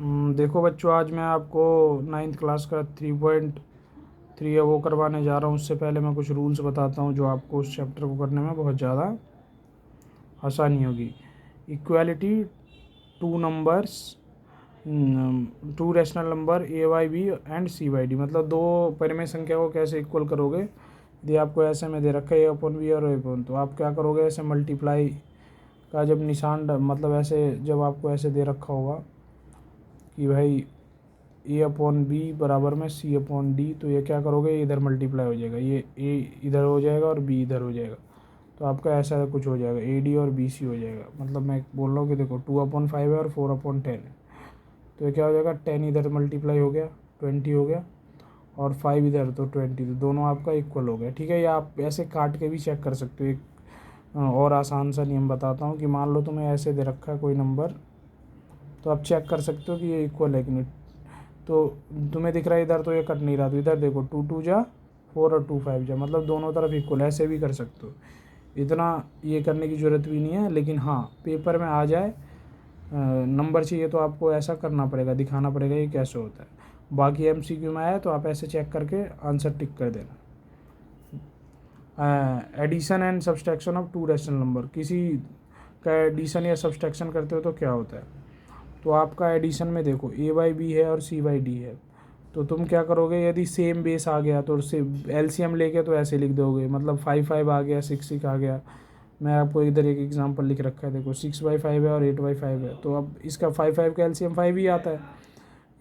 देखो बच्चों, आज मैं आपको 9th क्लास का 3.3 है वो करवाने जा रहा हूँ। उससे पहले मैं कुछ रूल्स बताता हूँ जो आपको उस चैप्टर को करने में बहुत ज़्यादा आसानी होगी। Equality two numbers, two rational number a y b and c y d, मतलब दो परिमेय संख्या को कैसे इक्वल करोगे। यदि आपको ऐसे में दे रखा है ए अपॉन बी और ए अपॉन, तो आप क्या करोगे, ऐसे मल्टीप्लाई का जब निशान मतलब ऐसे जब आपको ऐसे दे रखा होगा कि भाई ए अपॉन बी बराबर में सी अपॉन डी, तो ये क्या करोगे, इधर मल्टीप्लाई हो जाएगा, ये ए इधर हो जाएगा और बी इधर हो जाएगा, तो आपका ऐसा कुछ हो जाएगा, ए डी और बी सी हो जाएगा। मतलब मैं बोल रहा हूँ कि देखो 2/5 है और 4/10 है, तो ये क्या हो जाएगा, 10 इधर मल्टीप्लाई हो गया 20 हो गया और 5 इधर तो 20, तो दोनों आपका इक्वल हो गया। ठीक है, या आप ऐसे काट के भी चेक कर सकते हो। एक और आसान सा नियम बताता हूँ कि मान लो तुम्हें ऐसे दे रखा है कोई नंबर, तो आप चेक कर सकते हो कि ये इक्वल है कि नहीं। तो तुम्हें दिख रहा है इधर, तो ये कट नहीं रहा, तो इधर देखो 2 2 जा 4 और 2 5 जा, मतलब दोनों तरफ इक्वल, ऐसे भी कर सकते हो। इतना ये करने की ज़रूरत भी नहीं है, लेकिन हाँ पेपर में आ जाए नंबर चाहिए तो आपको ऐसा करना पड़ेगा, दिखाना पड़ेगा ये कैसे होता है। बाकी एमसीक्यू में आया तो आप ऐसे चेक करके आंसर टिक कर देना। Addition and subtraction of two rational number, किसी का एडिशन या सब्सट्रैक्शन करते हो तो क्या होता है। तो आपका एडिशन में देखो ए बाई बी है और सी बाई डी है, तो तुम क्या करोगे, यदि सेम बेस आ गया तो उससे एलसीएम लेके तो ऐसे लिख दोगे, मतलब 5 5 आ गया, 6 6 आ गया। मैं आपको इधर एक एग्जांपल लिख रखा है, देखो 6/5 है और 8/5 है, तो अब इसका 5 5 का एलसीएम 5 ही आता है।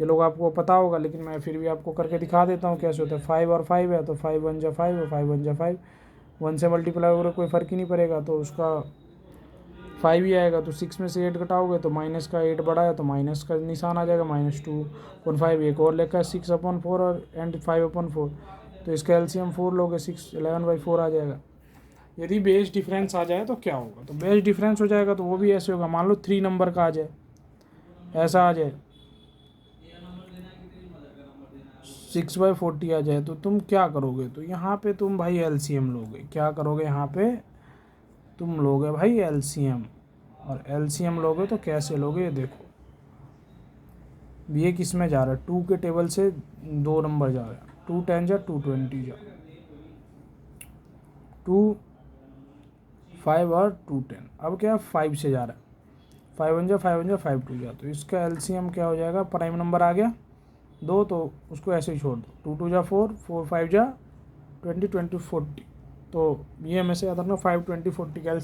ये लोग आपको पता होगा, लेकिन मैं फिर भी आपको करके दिखा देता हूँ कैसे होता है। 5 और 5 है तो 5 1 जा 5 और 5 1 जा 5, 1 से मल्टीप्लाई हो रहा कोई फ़र्क ही नहीं पड़ेगा, तो उसका 5 ही आएगा। तो 6 में से 8 घटाओगे तो माइनस का 8 बड़ा है तो माइनस का निशान आ जाएगा, -2/5। एक और लेखा है 6/4 और एंड 5/4, तो इसका एलसीएम 4 लोगे, 6 11/4 आ जाएगा। यदि बेस डिफरेंस आ जाए तो क्या होगा, तो बेस डिफरेंस हो जाएगा तो वो भी ऐसे होगा, मान लो 3 नंबर का आ जाए, ऐसा आ जाए 6/40 आ जाए, तो तुम क्या करोगे, तो यहाँ पे तुम भाई एलसीएम लोगे। क्या करोगे, यहाँ पे तुम लोगे भाई एलसीएम, और एलसीएम लोगे तो कैसे लोगे, ये देखो ये किस में जा रहा है, 2 के टेबल से 2 नंबर जा रहा है, 2 10 जा 2 20 जा 2 5 और 2 10। अब क्या 5 से जा रहा है, 5 1 जा 5 1 जा 5 2 जा, तो इसका एलसीएम क्या हो जाएगा, प्राइम नंबर आ गया 2, तो उसको ऐसे ही छोड़ दो, 2 2 जा 4 4 5 जा 20 20 40, तो ये हमें से आता ना 5 20 40 का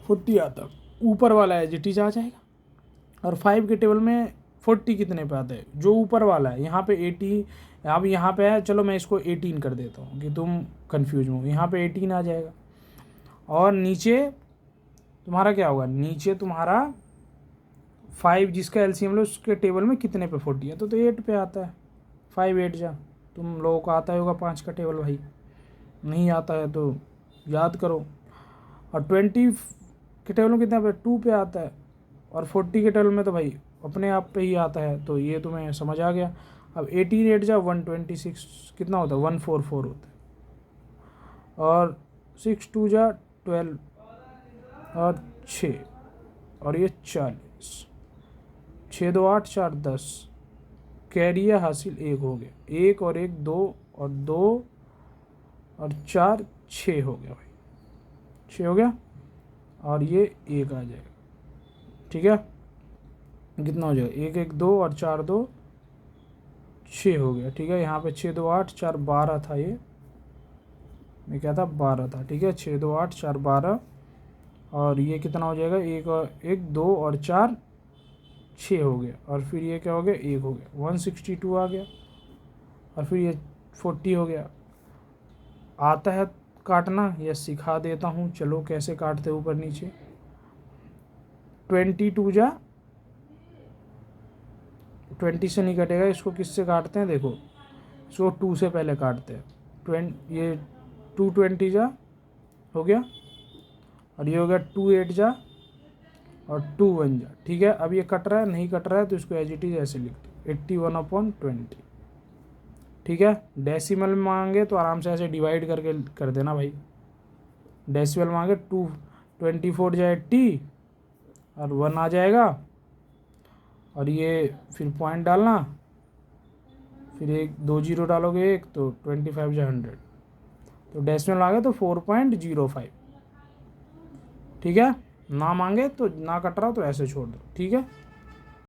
40 आता, ऊपर वाला एज इट इज आ जाएगा। और 5 के टेबल में 40 कितने पे आता है, जो ऊपर वाला है, यहाँ पे 80, अब यहाँ पे है, चलो मैं इसको 18 कर देता हूँ कि तुम कंफ्यूज हो, यहाँ पे 18 आ जाएगा। और नीचे तुम्हारा क्या होगा, नीचे तुम्हारा 5 जिसका एलसीएम लो उसके टेबल में कितने पे 40 है, तो 8 पे आता है, 5 8 जा। तुम लोगों को आता होगा 5 का टेबल, भाई नहीं आता है तो याद करो। और 20 के टेबल में कितने पे, 2 पे आता है, और 40 के टेबल में तो भाई अपने आप पे ही आता है, तो ये तुम्हें समझ आ गया। अब 18 8 जा 126 कितना होता है, 144 होता है, और 6 2 जा 12 और 6 और ये 40, 6 2 8 4 10, कैरियर हासिल 1 हो गया, 1 और 1 2 और 2 और 4 6 हो गया भाई, 6 हो गया, और ये 1 आ जाएगा। ठीक है, कितना हो जाएगा, 1 1 2 और 4 2 6 हो गया। ठीक है, यहाँ पे 6 2 8 4 12 था, ये मैं क्या था 12 था। ठीक है, 6 2 8 4 12, और ये कितना हो जाएगा, 1 और 1 2 और 4 6 हो गया, और फिर ये क्या हो गया, 1 हो गया, 162 आ गया, और फिर ये 40 हो गया। आता है काटना, या सिखा देता हूँ, चलो कैसे काटते ऊपर नीचे। 22 जा 20 से नहीं कटेगा, इसको किससे काटते हैं, देखो इसको 2 से पहले काटते हैं, ये 2 20 जा हो गया, और ये हो गया 2 8 जा और 2 1 जा। ठीक है, अब ये कट रहा है, नहीं कट रहा है तो इसको एज इट इज ऐसे लिख दो, 81/20। ठीक है, डेसिमल में मांगे तो आराम से ऐसे डिवाइड करके कर देना भाई। डेसिमल मांगे 2 24 जा 80 और 1 आ जाएगा, और ये फिर पॉइंट डालना, फिर एक 2 जीरो डालोगे, एक तो 25 या 100, तो डेसिमल आ गया तो 4.05। ठीक है, ना मांगे तो ना कट रहा तो ऐसे छोड़ दो। ठीक है।